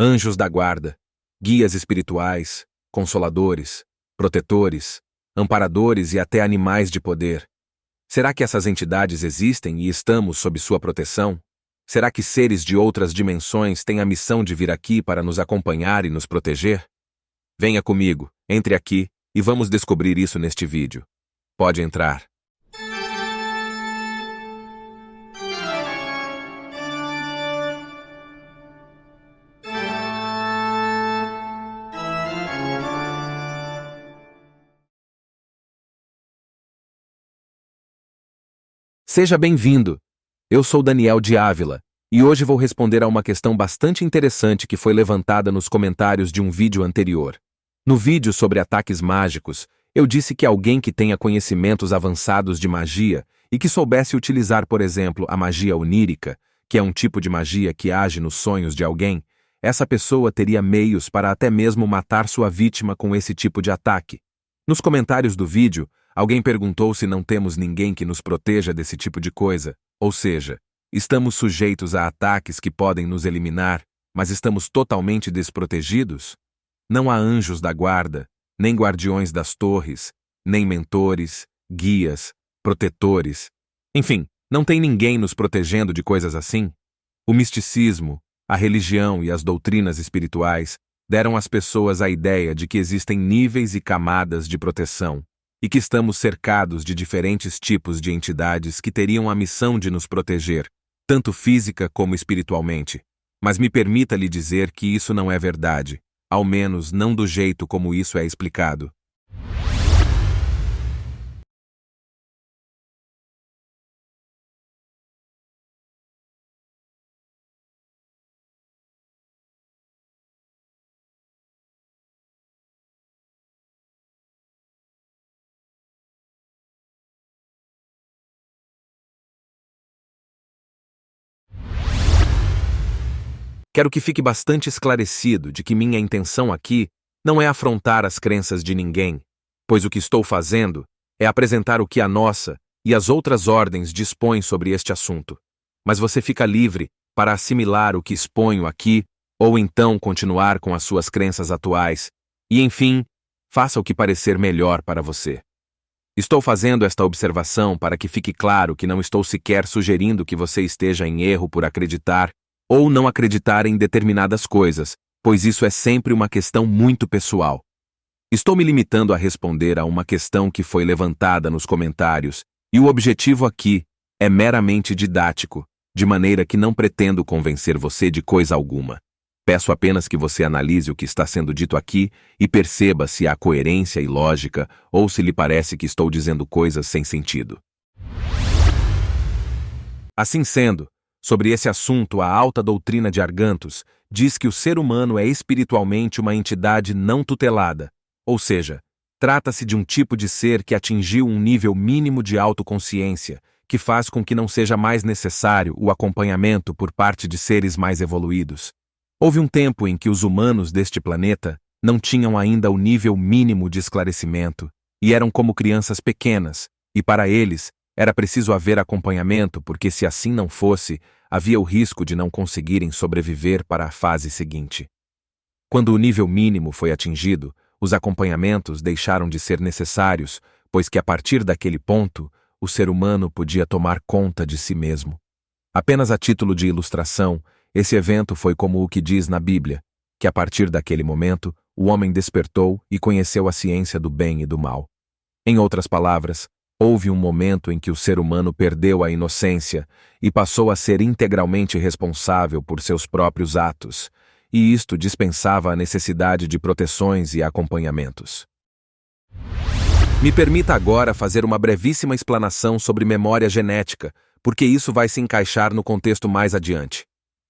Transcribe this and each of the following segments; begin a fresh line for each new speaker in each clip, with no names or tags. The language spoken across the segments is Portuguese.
anjos da guarda, guias espirituais, consoladores, protetores, amparadores e até animais de poder. Será que essas entidades existem e estamos sob sua proteção? Será que seres de outras dimensões têm a missão de vir aqui para nos acompanhar e nos proteger? Venha comigo, entre aqui, e vamos descobrir isso neste vídeo. Pode entrar. Seja bem-vindo! Eu sou Daniel de Ávila, e hoje vou responder a uma questão bastante interessante que foi levantada nos comentários de um vídeo anterior. No vídeo sobre ataques mágicos, eu disse que alguém que tenha conhecimentos avançados de magia e que soubesse utilizar, por exemplo, a magia onírica, que é um tipo de magia que age nos sonhos de alguém, essa pessoa teria meios para até mesmo matar sua vítima com esse tipo de ataque. Nos comentários do vídeo, alguém perguntou se não temos ninguém que nos proteja desse tipo de coisa, ou seja, estamos sujeitos a ataques que podem nos eliminar, mas estamos totalmente desprotegidos? Não há anjos da guarda, nem guardiões das torres, nem mentores, guias, protetores. Enfim, não tem ninguém nos protegendo de coisas assim? O misticismo, a religião e as doutrinas espirituais deram às pessoas a ideia de que existem níveis e camadas de proteção, e que estamos cercados de diferentes tipos de entidades que teriam a missão de nos proteger, tanto física como espiritualmente. Mas me permita lhe dizer que isso não é verdade, ao menos não do jeito como isso é explicado. Quero que fique bastante esclarecido de que minha intenção aqui não é afrontar as crenças de ninguém, pois o que estou fazendo é apresentar o que a nossa e as outras ordens dispõem sobre este assunto. Mas você fica livre para assimilar o que exponho aqui, ou então continuar com as suas crenças atuais, e enfim, faça o que parecer melhor para você. Estou fazendo esta observação para que fique claro que não estou sequer sugerindo que você esteja em erro por acreditar ou não acreditar em determinadas coisas, pois isso é sempre uma questão muito pessoal. Estou me limitando a responder a uma questão que foi levantada nos comentários, e o objetivo aqui é meramente didático, de maneira que não pretendo convencer você de coisa alguma. Peço apenas que você analise o que está sendo dito aqui e perceba se há coerência e lógica ou se lhe parece que estou dizendo coisas sem sentido. Assim sendo, sobre esse assunto, a alta doutrina de Argantos diz que o ser humano é espiritualmente uma entidade não tutelada, ou seja, trata-se de um tipo de ser que atingiu um nível mínimo de autoconsciência, que faz com que não seja mais necessário o acompanhamento por parte de seres mais evoluídos. Houve um tempo em que os humanos deste planeta não tinham ainda o nível mínimo de esclarecimento e eram como crianças pequenas, e para eles era preciso haver acompanhamento, porque se assim não fosse, havia o risco de não conseguirem sobreviver para a fase seguinte. Quando o nível mínimo foi atingido, os acompanhamentos deixaram de ser necessários, pois que a partir daquele ponto, o ser humano podia tomar conta de si mesmo. Apenas a título de ilustração, esse evento foi como o que diz na Bíblia, que a partir daquele momento, o homem despertou e conheceu a ciência do bem e do mal. Em outras palavras, houve um momento em que o ser humano perdeu a inocência e passou a ser integralmente responsável por seus próprios atos, e isto dispensava a necessidade de proteções e acompanhamentos. Me permita agora fazer uma brevíssima explanação sobre memória genética, porque isso vai se encaixar no contexto mais adiante.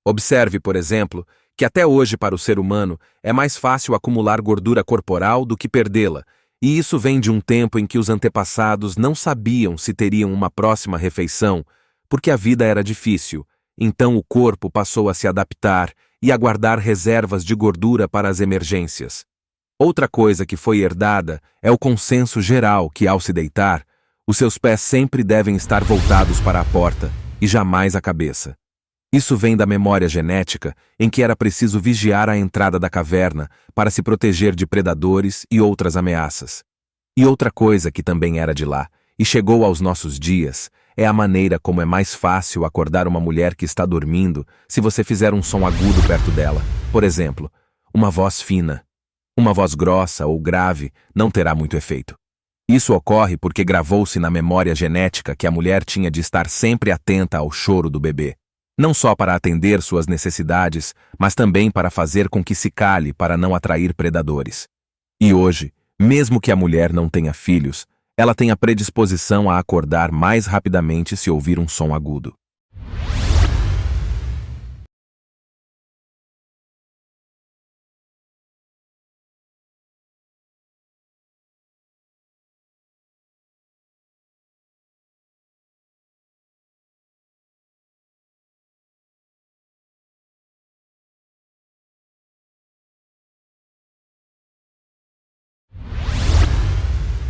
Observe, por exemplo, que até hoje para o ser humano é mais fácil acumular gordura corporal do que perdê-la, e isso vem de um tempo em que os antepassados não sabiam se teriam uma próxima refeição, porque a vida era difícil, então o corpo passou a se adaptar e a guardar reservas de gordura para as emergências. Outra coisa que foi herdada é o consenso geral que, ao se deitar, os seus pés sempre devem estar voltados para a porta e jamais a cabeça. Isso vem da memória genética, em que era preciso vigiar a entrada da caverna para se proteger de predadores e outras ameaças. E outra coisa que também era de lá, e chegou aos nossos dias, é a maneira como é mais fácil acordar uma mulher que está dormindo se você fizer um som agudo perto dela. Por exemplo, uma voz fina. Uma voz grossa ou grave não terá muito efeito. Isso ocorre porque gravou-se na memória genética que a mulher tinha de estar sempre atenta ao choro do bebê. Não só para atender suas necessidades, mas também para fazer com que se cale para não atrair predadores. E hoje, mesmo que a mulher não tenha filhos, ela tem a predisposição a acordar mais rapidamente se ouvir um som agudo.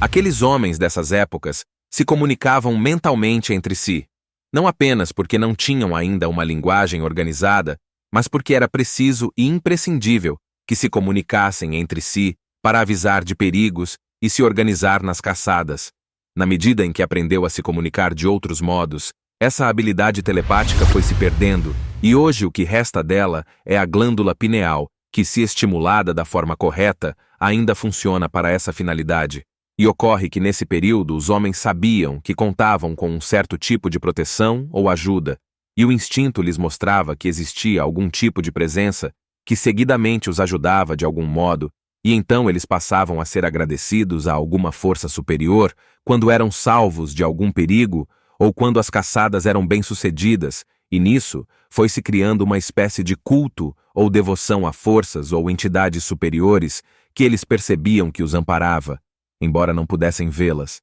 Aqueles homens dessas épocas se comunicavam mentalmente entre si, não apenas porque não tinham ainda uma linguagem organizada, mas porque era preciso e imprescindível que se comunicassem entre si para avisar de perigos e se organizar nas caçadas. Na medida em que aprendeu a se comunicar de outros modos, essa habilidade telepática foi se perdendo, e hoje o que resta dela é a glândula pineal, que, se estimulada da forma correta, ainda funciona para essa finalidade. E ocorre que nesse período os homens sabiam que contavam com um certo tipo de proteção ou ajuda, e o instinto lhes mostrava que existia algum tipo de presença que seguidamente os ajudava de algum modo, e então eles passavam a ser agradecidos a alguma força superior quando eram salvos de algum perigo ou quando as caçadas eram bem-sucedidas, e nisso foi-se criando uma espécie de culto ou devoção a forças ou entidades superiores que eles percebiam que os amparava, embora não pudessem vê-las.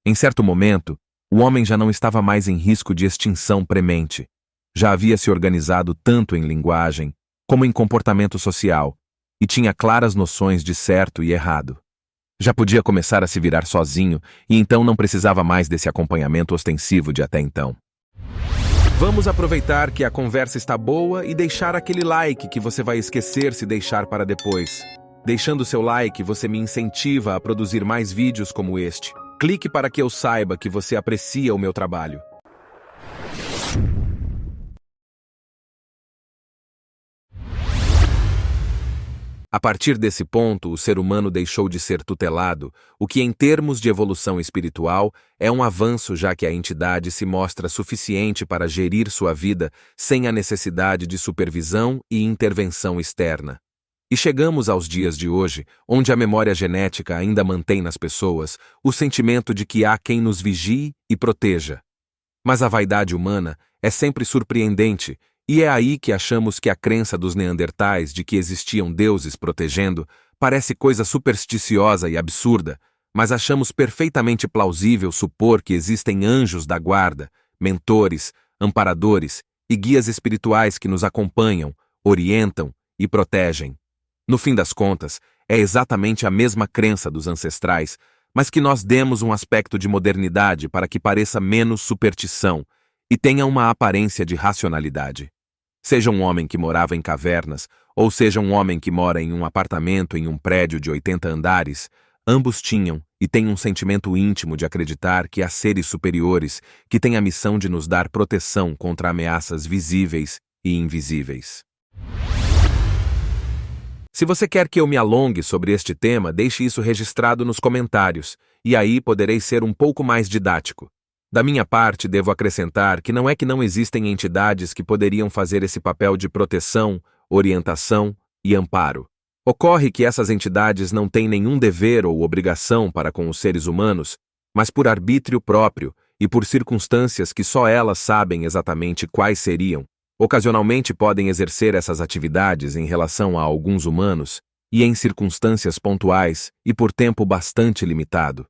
Em certo momento, o homem já não estava mais em risco de extinção premente. Já havia se organizado tanto em linguagem como em comportamento social, e tinha claras noções de certo e errado. Já podia começar a se virar sozinho, e então não precisava mais desse acompanhamento ostensivo de até então. Vamos aproveitar que a conversa está boa e deixar aquele like que você vai esquecer se deixar para depois. Deixando seu like, você me incentiva a produzir mais vídeos como este. Clique para que eu saiba que você aprecia o meu trabalho. A partir desse ponto, o ser humano deixou de ser tutelado, o que em termos de evolução espiritual é um avanço, já que a entidade se mostra suficiente para gerir sua vida sem a necessidade de supervisão e intervenção externa. E chegamos aos dias de hoje, onde a memória genética ainda mantém nas pessoas o sentimento de que há quem nos vigie e proteja. Mas a vaidade humana é sempre surpreendente, e é aí que achamos que a crença dos neandertais de que existiam deuses protegendo parece coisa supersticiosa e absurda, mas achamos perfeitamente plausível supor que existem anjos da guarda, mentores, amparadores e guias espirituais que nos acompanham, orientam e protegem. No fim das contas, é exatamente a mesma crença dos ancestrais, mas que nós demos um aspecto de modernidade para que pareça menos superstição e tenha uma aparência de racionalidade. Seja um homem que morava em cavernas, ou seja um homem que mora em um apartamento em um prédio de 80 andares, ambos tinham e têm um sentimento íntimo de acreditar que há seres superiores que têm a missão de nos dar proteção contra ameaças visíveis e invisíveis. Se você quer que eu me alongue sobre este tema, deixe isso registrado nos comentários, e aí poderei ser um pouco mais didático. Da minha parte, devo acrescentar que não é que não existem entidades que poderiam fazer esse papel de proteção, orientação e amparo. Ocorre que essas entidades não têm nenhum dever ou obrigação para com os seres humanos, mas por arbítrio próprio e por circunstâncias que só elas sabem exatamente quais seriam, ocasionalmente podem exercer essas atividades em relação a alguns humanos e em circunstâncias pontuais e por tempo bastante limitado.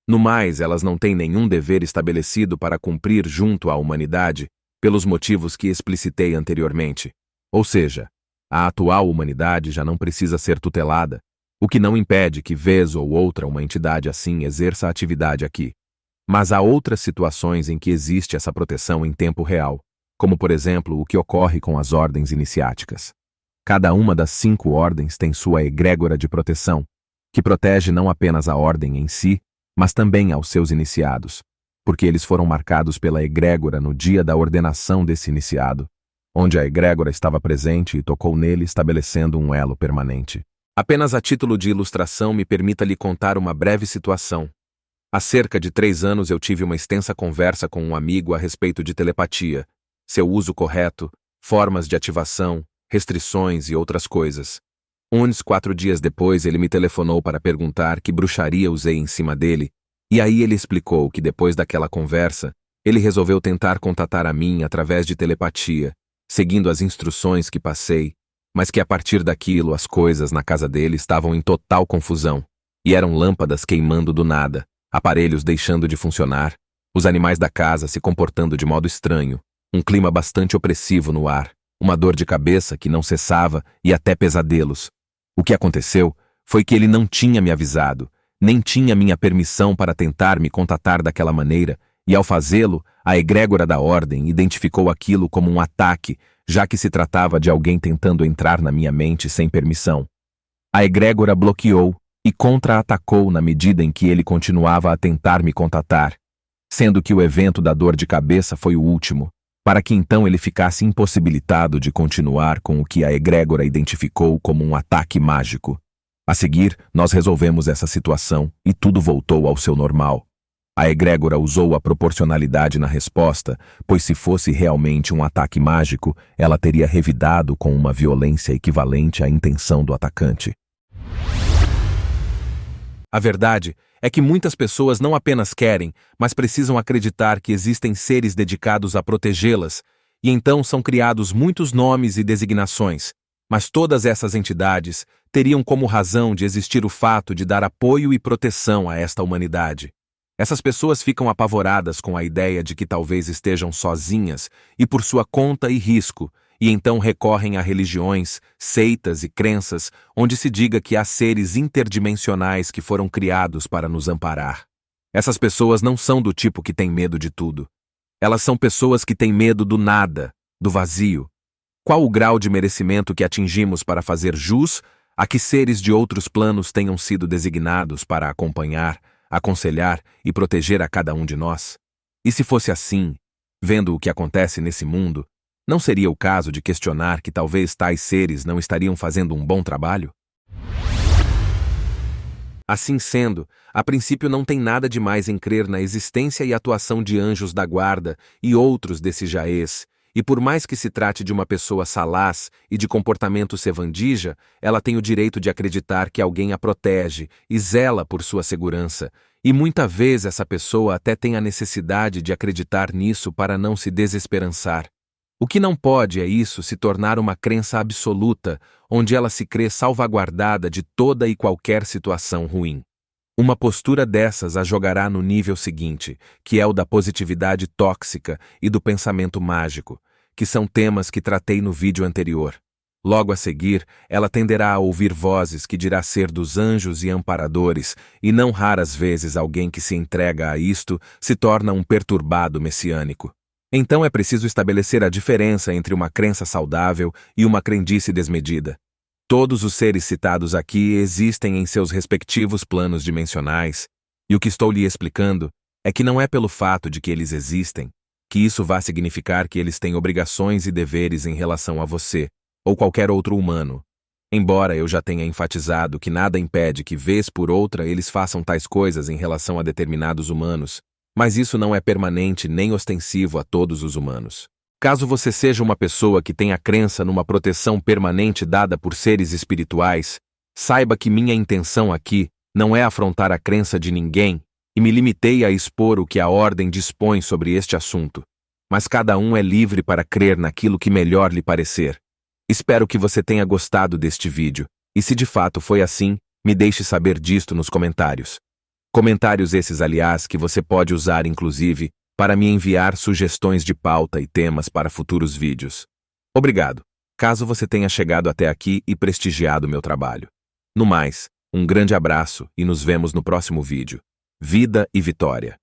No mais, elas não têm nenhum dever estabelecido para cumprir junto à humanidade, pelos motivos que explicitei anteriormente. Ou seja, a atual humanidade já não precisa ser tutelada, o que não impede que vez ou outra uma entidade assim exerça atividade aqui. Mas há outras situações em que existe essa proteção em tempo real. como por exemplo o que ocorre com as ordens iniciáticas. Cada uma das 5 ordens tem sua egrégora de proteção, que protege não apenas a ordem em si, mas também aos seus iniciados, porque eles foram marcados pela egrégora no dia da ordenação desse iniciado, onde a egrégora estava presente e tocou nele, estabelecendo um elo permanente. Apenas a título de ilustração me permita lhe contar uma breve situação. Há cerca de 3 anos eu tive uma extensa conversa com um amigo a respeito de telepatia, seu uso correto, formas de ativação, restrições e outras coisas. Uns 4 dias depois ele me telefonou para perguntar que bruxaria usei em cima dele, e aí ele explicou que depois daquela conversa, ele resolveu tentar contatar a mim através de telepatia, seguindo as instruções que passei, mas que a partir daquilo as coisas na casa dele estavam em total confusão, e eram lâmpadas queimando do nada, aparelhos deixando de funcionar, os animais da casa se comportando de modo estranho, um clima bastante opressivo no ar, uma dor de cabeça que não cessava e até pesadelos. O que aconteceu foi que ele não tinha me avisado, nem tinha minha permissão para tentar me contatar daquela maneira, e ao fazê-lo, a egrégora da ordem identificou aquilo como um ataque, já que se tratava de alguém tentando entrar na minha mente sem permissão. A egrégora bloqueou e contra-atacou na medida em que ele continuava a tentar me contatar, sendo que o evento da dor de cabeça foi o último, para que então ele ficasse impossibilitado de continuar com o que a egrégora identificou como um ataque mágico. A seguir, nós resolvemos essa situação e tudo voltou ao seu normal. A egrégora usou a proporcionalidade na resposta, pois se fosse realmente um ataque mágico, ela teria revidado com uma violência equivalente à intenção do atacante. A verdade é que muitas pessoas não apenas querem, mas precisam acreditar que existem seres dedicados a protegê-las, e então são criados muitos nomes e designações, mas todas essas entidades teriam como razão de existir o fato de dar apoio e proteção a esta humanidade. Essas pessoas ficam apavoradas com a ideia de que talvez estejam sozinhas e por sua conta e risco, e então recorrem a religiões, seitas e crenças onde se diga que há seres interdimensionais que foram criados para nos amparar. Essas pessoas não são do tipo que tem medo de tudo. Elas são pessoas que têm medo do nada, do vazio. Qual o grau de merecimento que atingimos para fazer jus a que seres de outros planos tenham sido designados para acompanhar, aconselhar e proteger a cada um de nós? E se fosse assim, vendo o que acontece nesse mundo, não seria o caso de questionar que talvez tais seres não estariam fazendo um bom trabalho? Assim sendo, a princípio não tem nada de mais em crer na existência e atuação de anjos da guarda e outros desses jaez, e por mais que se trate de uma pessoa salaz e de comportamento sevandija, ela tem o direito de acreditar que alguém a protege e zela por sua segurança, e muita vez essa pessoa até tem a necessidade de acreditar nisso para não se desesperançar. O que não pode é isso se tornar uma crença absoluta, onde ela se crê salvaguardada de toda e qualquer situação ruim. Uma postura dessas a jogará no nível seguinte, que é o da positividade tóxica e do pensamento mágico, que são temas que tratei no vídeo anterior. Logo a seguir, ela tenderá a ouvir vozes que dirá ser dos anjos e amparadores, e não raras vezes alguém que se entrega a isto se torna um perturbado messiânico. Então é preciso estabelecer a diferença entre uma crença saudável e uma crendice desmedida. Todos os seres citados aqui existem em seus respectivos planos dimensionais, e o que estou lhe explicando é que não é pelo fato de que eles existem, que isso vá significar que eles têm obrigações e deveres em relação a você, ou qualquer outro humano. Embora eu já tenha enfatizado que nada impede que, vez por outra, eles façam tais coisas em relação a determinados humanos, mas isso não é permanente nem ostensivo a todos os humanos. Caso você seja uma pessoa que tenha crença numa proteção permanente dada por seres espirituais, saiba que minha intenção aqui não é afrontar a crença de ninguém e me limitei a expor o que a ordem dispõe sobre este assunto. Mas cada um é livre para crer naquilo que melhor lhe parecer. Espero que você tenha gostado deste vídeo, e se de fato foi assim, me deixe saber disto nos comentários. Comentários esses, aliás, que você pode usar, inclusive, para me enviar sugestões de pauta e temas para futuros vídeos. Obrigado, caso você tenha chegado até aqui e prestigiado meu trabalho. No mais, um grande abraço e nos vemos no próximo vídeo. Vida e vitória!